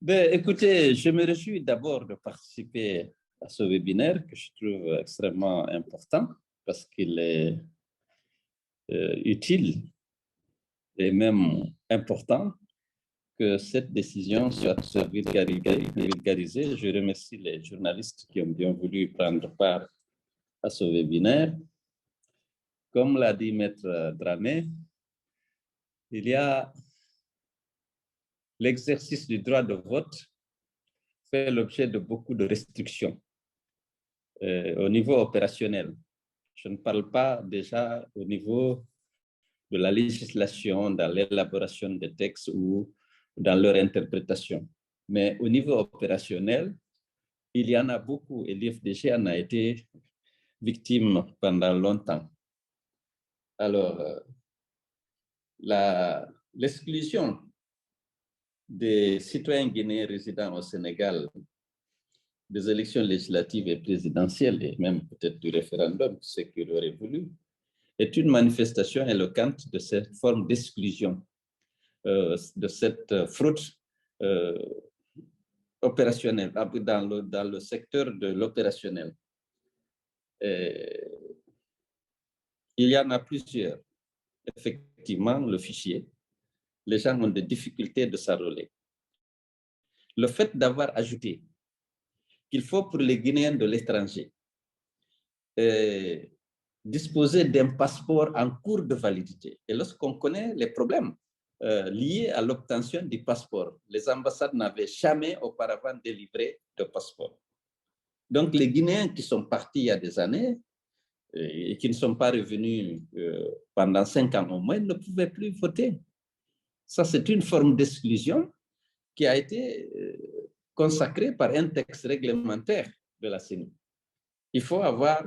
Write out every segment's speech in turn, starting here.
Ben, écoutez, je me réjouis d'abord de participer à ce webinaire que je trouve extrêmement important parce qu'il est utile et même important que cette décision soit vulgarisée. Je remercie les journalistes qui ont bien voulu prendre part à ce webinaire. Comme l'a dit Maître Dramé, il y a l'exercice du droit de vote fait l'objet de beaucoup de restrictions au niveau opérationnel. Je ne parle pas déjà au niveau de la législation, dans l'élaboration des textes ou dans leur interprétation. Mais au niveau opérationnel, il y en a beaucoup et l'IFDG en a été victime pendant longtemps. Alors, l'exclusion des citoyens guinéens résidant au Sénégal des élections législatives et présidentielles et même peut-être du référendum, ce qu'il aurait voulu, est une manifestation éloquente de cette forme d'exclusion, de cette fraude opérationnelle, dans le secteur de l'opérationnel. Il y en a plusieurs. Effectivement, le fichier, les gens ont des difficultés de s'enrôler. Le fait d'avoir ajouté qu'il faut pour les Guinéens de l'étranger disposer d'un passeport en cours de validité. Et lorsqu'on connaît les problèmes liés à l'obtention du passeport, les ambassades n'avaient jamais auparavant délivré de passeport. Donc, les Guinéens qui sont partis il y a des années et qui ne sont pas revenus pendant 5 ans au moins ne pouvaient plus voter. Ça, c'est une forme d'exclusion qui a été consacrée par un texte réglementaire de la CENI. Il faut avoir,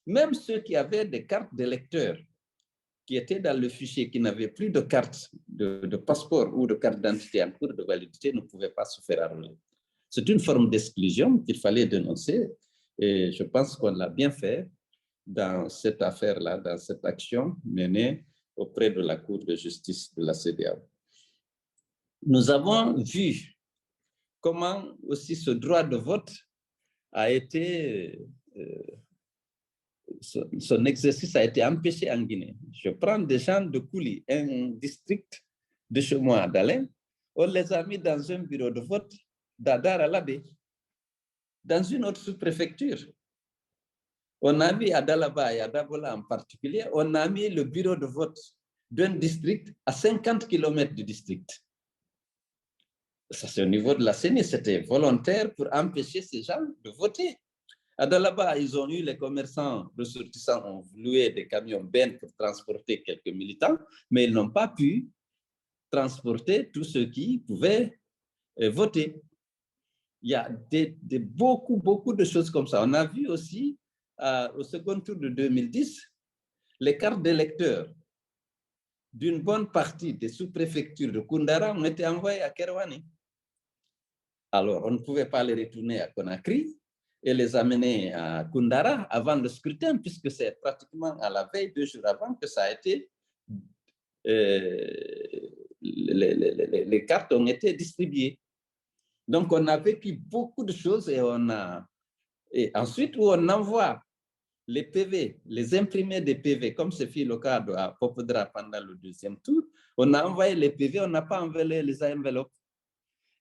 même ceux qui avaient des cartes d'électeurs, qui étaient dans le fichier, qui n'avaient plus de carte de passeport ou de carte d'identité en cours de validité, ne pouvaient pas se faire enrôler. C'est une forme d'exclusion qu'il fallait dénoncer et je pense qu'on l'a bien fait dans cette affaire-là, dans cette action menée auprès de la Cour de justice de la CEDEAO. Nous avons vu comment aussi ce droit de vote a été, son exercice a été empêché en Guinée. Je prends des gens de Kouli, un district de chez moi, d'Alain, on les a mis dans un bureau de vote d'Adar à l'Abbé, dans une autre sous-préfecture. On a mis à Dalaba et à Dabola en particulier, on a mis le bureau de vote d'un district à 50 km du district. Ça, c'est au niveau de la CENI, c'était volontaire pour empêcher ces gens de voter. À Dalaba, ils ont eu, les commerçants ressortissants ont loué des camions bennes pour transporter quelques militants, mais ils n'ont pas pu transporter tous ceux qui pouvaient voter. Il y a beaucoup de choses comme ça. On a vu aussi, au second tour de 2010, les cartes d'électeurs d'une bonne partie des sous-préfectures de Koundara ont été envoyées à Kerouani. Alors, on ne pouvait pas les retourner à Conakry et les amener à Koundara avant le scrutin, puisque c'est pratiquement à la veille, 2 jours avant, que ça a été... les cartes ont été distribuées. Donc, on a vécu beaucoup de choses et ensuite, où on envoie les PV, les imprimés des PV, comme ce fut le cas à Popodra pendant le 2e tour, on a envoyé les PV, on n'a pas envoyé les enveloppes.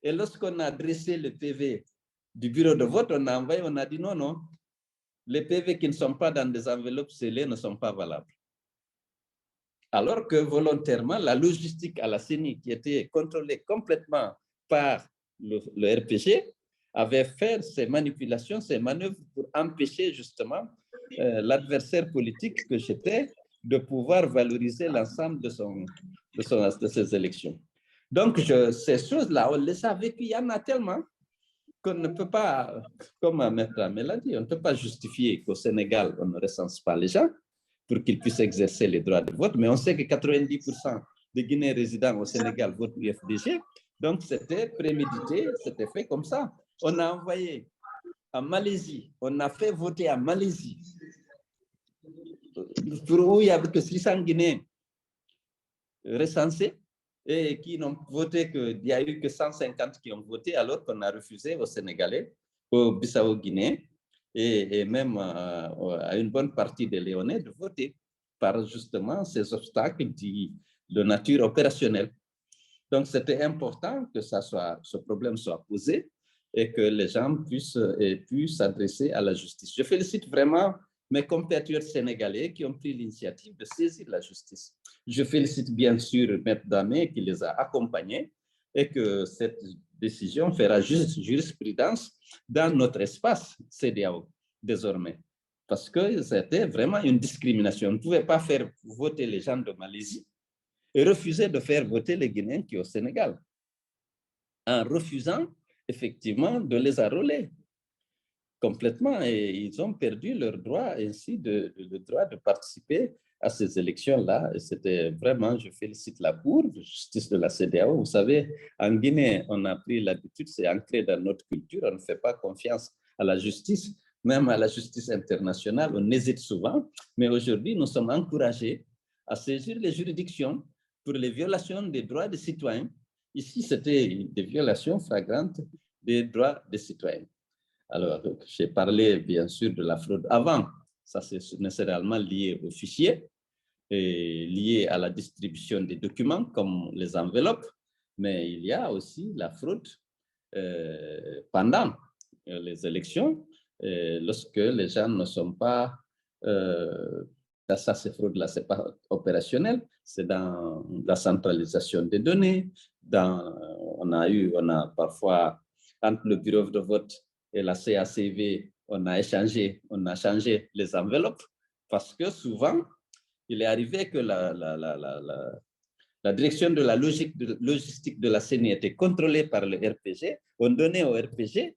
Et lorsqu'on a dressé le PV du bureau de vote, on a envoyé, on a dit non, les PV qui ne sont pas dans des enveloppes scellées ne sont pas valables. Alors que volontairement, la logistique à la CENI, qui était contrôlée complètement par le RPG, avait fait ces manipulations, ces manœuvres pour empêcher justement l'adversaire politique que j'étais de pouvoir valoriser l'ensemble de ces élections. Donc, ces choses-là, on les a vécues, il y en a tellement qu'on ne peut pas, comme Maître Amel l'a dit, on ne peut pas justifier qu'au Sénégal, on ne recense pas les gens pour qu'ils puissent exercer les droits de vote, mais on sait que 90% des Guinéens résidents au Sénégal votent UFDG, donc c'était prémédité, c'était fait comme ça. On a envoyé en Malaisie, on a fait voter en Malaisie, pour où il y avait que 600 Guinéens recensés, et qui n'ont voté il n'y a eu que 150 qui ont voté, alors qu'on a refusé aux Sénégalais, aux Bissau-Guinéens et même à une bonne partie des Léonais de voter par justement ces obstacles de nature opérationnelle. Donc, c'était important que ce problème soit posé et que les gens puissent s'adresser à la justice. Je félicite vraiment mes compatriotes sénégalais qui ont pris l'initiative de saisir la justice. Je félicite bien sûr Maître Damé qui les a accompagnés et que cette décision fera jurisprudence dans notre espace CEDEAO désormais. Parce que c'était vraiment une discrimination. On ne pouvait pas faire voter les gens de Malaisie et refuser de faire voter les Guinéens qui sont au Sénégal, en refusant effectivement de les enrôler complètement. Et ils ont perdu leur droit, ainsi le droit de participer à ces élections-là. Et c'était vraiment, je félicite la Cour de justice de la CEDEAO. Vous savez, en Guinée, on a pris l'habitude, c'est ancré dans notre culture, on ne fait pas confiance à la justice, même à la justice internationale, on hésite souvent. Mais aujourd'hui, nous sommes encouragés à saisir les juridictions pour les violations des droits des citoyens. Ici, c'était des violations flagrantes des droits des citoyens. Alors, j'ai parlé bien sûr de la fraude avant. Ça, c'est nécessairement lié aux fichiers et lié à la distribution des documents comme les enveloppes. Mais il y a aussi la fraude pendant les élections, lorsque les gens ne sont pas... ça, ces fraudes-là, ce n'est pas opérationnel. C'est dans la centralisation des données. On a parfois, entre le bureau de vote et la CACV, on a changé les enveloppes parce que souvent, il est arrivé que la direction de la logistique de la CENI était contrôlée par le RPG. On donnait au RPG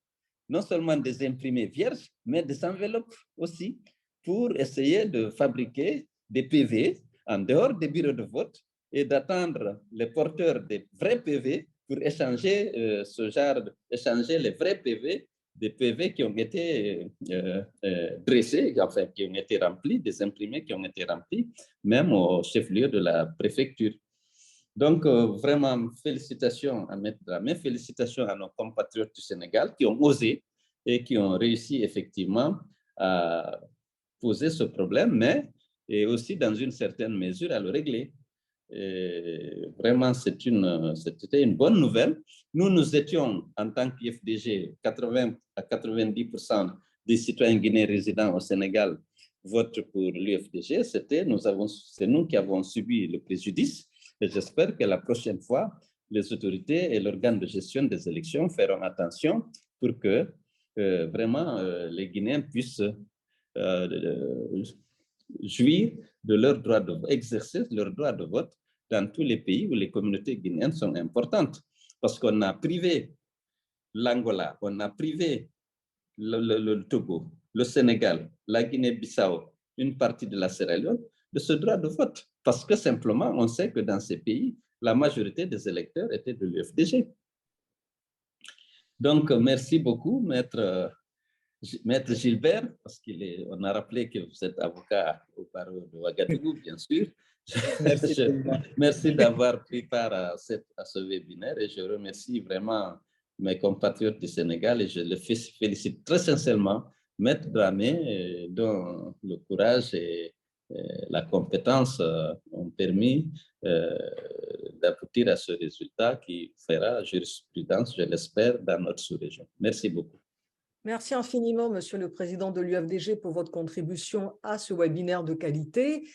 non seulement des imprimés vierges, mais des enveloppes aussi pour essayer de fabriquer des PV en dehors des bureaux de vote et d'attendre les porteurs des vrais PV pour échanger échanger les vrais PV des PV qui ont été dressés, enfin qui ont été remplis, des imprimés qui ont été remplis, même au chef-lieu de la préfecture. Donc, vraiment, félicitations à Maître Dramé, félicitations à nos compatriotes du Sénégal qui ont osé et qui ont réussi effectivement à poser ce problème, mais et aussi dans une certaine mesure à le régler. Et vraiment, c'était une bonne nouvelle. Nous étions, en tant qu'IFDG, 80 à 90% des citoyens guinéens résidant au Sénégal votent pour l'UFDG. C'est nous qui avons subi le préjudice. Et j'espère que la prochaine fois, les autorités et l'organe de gestion des élections feront attention pour que vraiment les Guinéens puissent jouir de leur droit exercer leur droit de vote dans tous les pays où les communautés guinéennes sont importantes. Parce qu'on a privé l'Angola, on a privé le Togo, le Sénégal, la Guinée-Bissau, une partie de la Sierra Leone, de ce droit de vote. Parce que simplement, on sait que dans ces pays, la majorité des électeurs étaient de l'UFDG. Donc, merci beaucoup, Maître Gilbert, parce qu'on a rappelé que vous êtes avocat au barreau de Ouagadougou, bien sûr. Merci d'avoir pris part à ce webinaire et je remercie vraiment mes compatriotes du Sénégal et je les félicite très sincèrement, Maître Dramé, dont le courage et la compétence ont permis d'aboutir à ce résultat qui fera jurisprudence, je l'espère, dans notre sous-région. Merci beaucoup. Merci infiniment, Monsieur le Président de l'UFDG, pour votre contribution à ce webinaire de qualité.